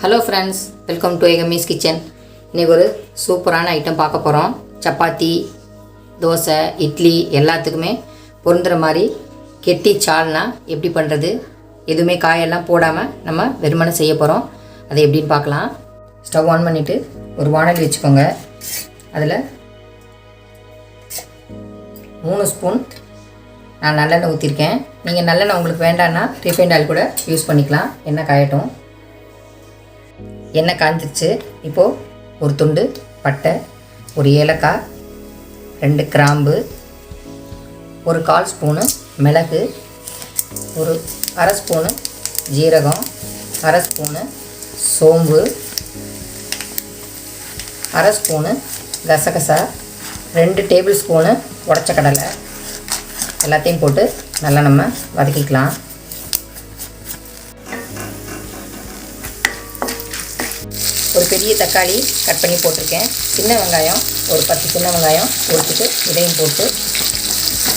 Hello friends, welcome to Yegammai's kitchen. இன்றைக்கி ஒரு சூப்பரான ஐட்டம் பார்க்க போகிறோம். சப்பாத்தி, தோசை, இட்லி எல்லாத்துக்குமே பொருந்துகிற மாதிரி கெட்டி சால்னா எப்படி பண்ணுறது, எதுவுமே காயெல்லாம் போடாமல் நம்ம வெறுமனை செய்ய போகிறோம். அதை எப்படின்னு பார்க்கலாம். ஸ்டவ் ஆன் பண்ணிவிட்டு ஒரு வாணலி வச்சுக்கோங்க. அதில் 3 ஸ்பூன் நான் நல்லெண்ணெய் ஊற்றிருக்கேன். நீங்கள் நல்லெண்ணெய் உங்களுக்கு வேண்டான்னா ரீஃபைண்ட் ஆயில் கூட யூஸ் பண்ணிக்கலாம். எண்ணெய் காயட்டும். எண்ணெய் காஞ்சிருச்சு. இப்போது ஒரு துண்டு பட்டை, ஒரு ஏலக்காய், 2 கிராம்பு, ஒரு 1/4 ஸ்பூனு மிளகு, ஒரு 1/2 ஸ்பூனு ஜீரகம், 1/2 ஸ்பூனு சோம்பு, 1/2 ஸ்பூனு கசகசா, 2 டேபிள் ஸ்பூனு உடச்ச கடலை எல்லாத்தையும் போட்டு நல்லா நம்ம வதக்கிக்கலாம். ஒரு பெரிய தக்காளி கட் பண்ணி போட்டிருக்கேன். சின்ன வெங்காயம் ஒரு 10 சின்ன வெங்காயம் போட்டுட்டு இதையும் போட்டு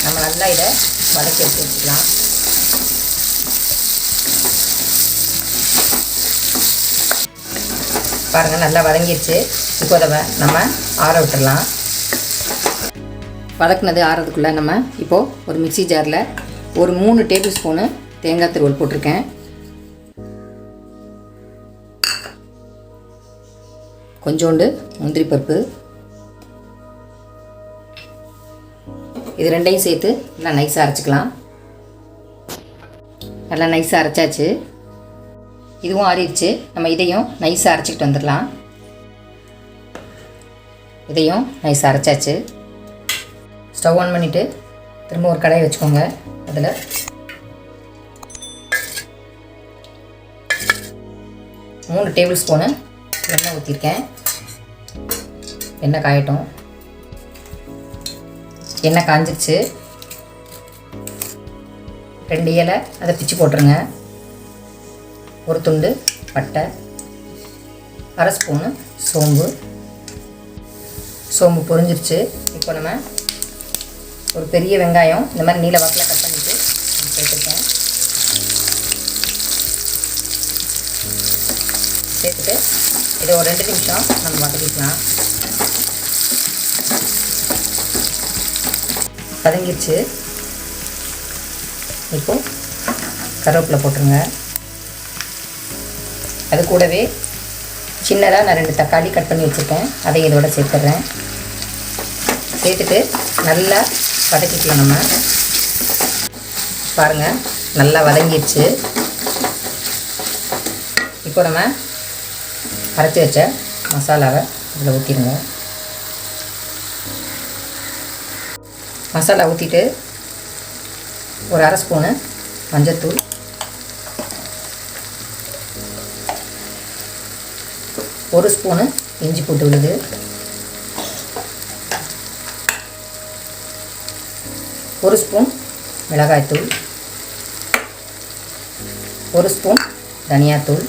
நம்ம நல்லா இதை வதக்கி எடுத்து வச்சுக்கலாம். பாருங்கள், நல்லா வதங்கிடுச்சு. இப்போ அதை நம்ம ஆற விட்டுடலாம். வதக்குனது ஆறதுக்குள்ளே நம்ம இப்போது ஒரு மிக்ஸி ஜாரில் ஒரு 3 டேபிள் ஸ்பூனு தேங்காய் துருவல் போட்டிருக்கேன். கொஞ்சோண்டு முந்திரி பருப்பு, இது ரெண்டையும் சேர்த்து நல்லா நைஸாக அரைச்சிக்கலாம். நல்லா நைஸாக அரைச்சாச்சு. இதுவும் ஆறிடுச்சு. நம்ம இதையும் நைஸாக அரைச்சிக்கிட்டு வந்துடலாம். இதையும் நைஸாக அரைச்சாச்சு. ஸ்டவ் ஆன் பண்ணிவிட்டு திரும்ப ஒரு கடாயை வச்சுக்கோங்க. அதில் மூணு டேபிள் ஸ்பூனு எண்ணெய் ஊற்றிருக்கேன். எண்ணெய் காயட்டும். எண்ணெய் காஞ்சிருச்சு. 2 இலை அதை பிச்சு போட்டுருங்க. ஒரு துண்டு பட்டை, 1/2 ஸ்பூனு சோம்பு பொரிஞ்சிருச்சு. இப்போ நம்ம ஒரு பெரிய வெங்காயம் இந்த மாதிரி நீல வாக்கில் கட் பண்ணிவிட்டு சேர்த்துருக்கேன். சேர்த்துட்டு இதை ஒரு 2 நிமிஷம் நம்ம வதக்கிக்கலாம். வதங்கிடுச்சு. இப்போது கருவேப்பிலை போட்டுருங்க. அது கூடவே சின்னதாக நான் 2 தக்காளி கட் பண்ணி வச்சுருக்கேன். அதை இதோட சேர்த்துட்றேன். சேர்த்துட்டு நல்லா வதக்கிக்கலாம். நம்ம பாருங்கள், நல்லா வதங்கிடுச்சு. இப்போ நம்ம அரைச்சி வச்ச மசாலாவை இதில் ஊற்றிடுங்க. மசாலா ஊற்றிட்டு ஒரு 1/2 ஸ்பூனு மஞ்சள்தூள், ஒரு ஸ்பூனு இஞ்சி பூண்டு விழுது, ஒரு ஸ்பூன் மிளகாய்த்தூள், ஒரு ஸ்பூன் தனியாத்தூள்,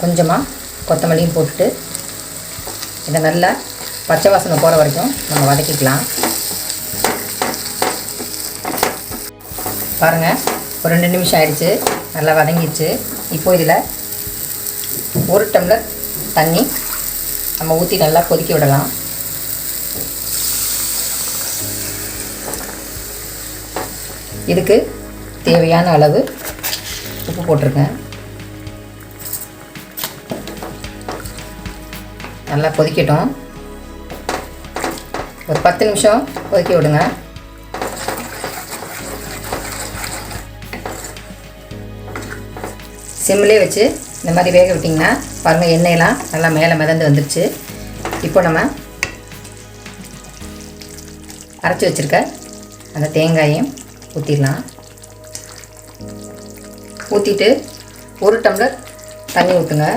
கொஞ்சமாக கொத்தமல்லியும் போட்டுட்டு இதை நல்லா பச்சை வாசனை போகிற வரைக்கும் நம்ம வதக்கிக்கலாம். பாருங்கள், ஒரு 2 நிமிஷம் ஆயிடுச்சு. நல்லா வதங்கிடுச்சு. இப்போ இதில் 1 டம்ளர் தண்ணி நம்ம ஊற்றி நல்லா கொதிக்க விடலாம். இதுக்கு தேவையான அளவு உப்பு போட்டிருக்கேன். நல்லா கொதிக்கட்டும். ஒரு 10 நிமிஷம் கொதிக்க விடுங்க. சிம்மிலே வச்சு இந்த மாதிரி வேக விட்டிங்கன்னா பாருங்கள், எண்ணெயெல்லாம் நல்லா மேலே மிதந்து வந்துடுச்சு. இப்போ நம்ம அரைச்சி வச்சுருக்க அந்த தேங்காயையும் ஊற்றிடலாம். ஊற்றிட்டு 1 டம்ளர் தண்ணி ஊற்றுங்க.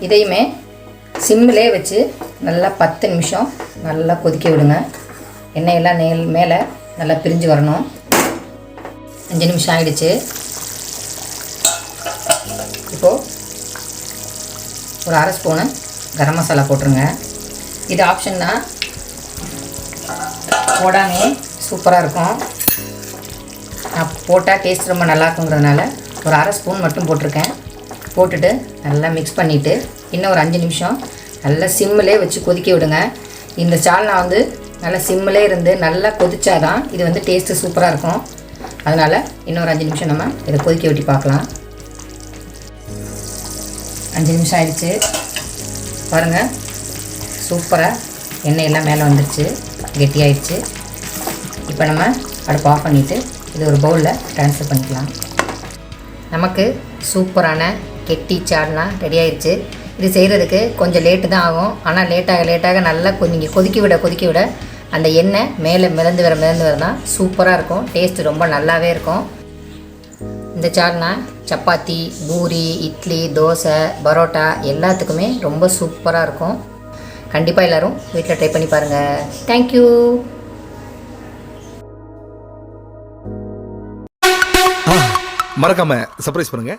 இதையுமே சிம்மிலே வச்சு நல்லா 10 நிமிஷம் நல்லா கொதிக்க விடுங்க. எண்ணெயெல்லாம் மேலே நல்லா பிரிஞ்சு வரணும். 5 நிமிஷம் ஆகிடுச்சு. இப்போது ஒரு 1/2 ஸ்பூனு கரம் மசாலா போட்டுருங்க. இது ஆப்ஷன் தான், போடாமே சூப்பராக இருக்கும். நான் போட்டால் டேஸ்ட் ரொம்ப நல்லா இருக்குங்கிறதுனால ஒரு அரை ஸ்பூன் மட்டும் போட்டிருக்கேன். போட்டுட்டு நல்லா மிக்ஸ் பண்ணிவிட்டு இன்னும் ஒரு 5 நிமிஷம் நல்லா சிம்மிலே வச்சு கொதிக்க விடுங்க. இந்த சால்னா வந்து நல்லா சிம்மிலே இருந்து நல்லா கொதிச்சாதான் இது வந்து டேஸ்ட்டு சூப்பராக இருக்கும். அதனால் இன்னொரு 5 நிமிஷம் நம்ம இதை கொதிக்க விட்டு பார்க்கலாம். 5 நிமிஷம் ஆயிடுச்சு பாருங்கள், சூப்பராக எண்ணெய் எல்லாம் மேலே வந்துடுச்சு, கெட்டியாயிடுச்சு. இப்போ நம்ம அடுப்பு ஆஃப் பண்ணிவிட்டு இது ஒரு பவுலில் ட்ரான்ஸ்ஃபர் பண்ணிக்கலாம். நமக்கு சூப்பரான கெட்டி சால்னா ரெடி ஆயிடுச்சு. இது செய்கிறதுக்கு கொஞ்சம் லேட்டு தான் ஆகும். ஆனால் லேட்டாக நல்லா நீங்கள் கொதிக்க விட அந்த எண்ணெய் மேலே மிதந்து வர தான் சூப்பராக இருக்கும். டேஸ்ட்டு ரொம்ப நல்லாவே இருக்கும். இந்த சால்னா சப்பாத்தி, பூரி, இட்லி, தோசை, பரோட்டா எல்லாத்துக்குமே ரொம்ப சூப்பராக இருக்கும். கண்டிப்பாக எல்லோரும் வீட்டில் ட்ரை பண்ணி பாருங்கள். தேங்க்யூ. மறக்காம சர்ப்ரைஸ் பண்ணுங்க.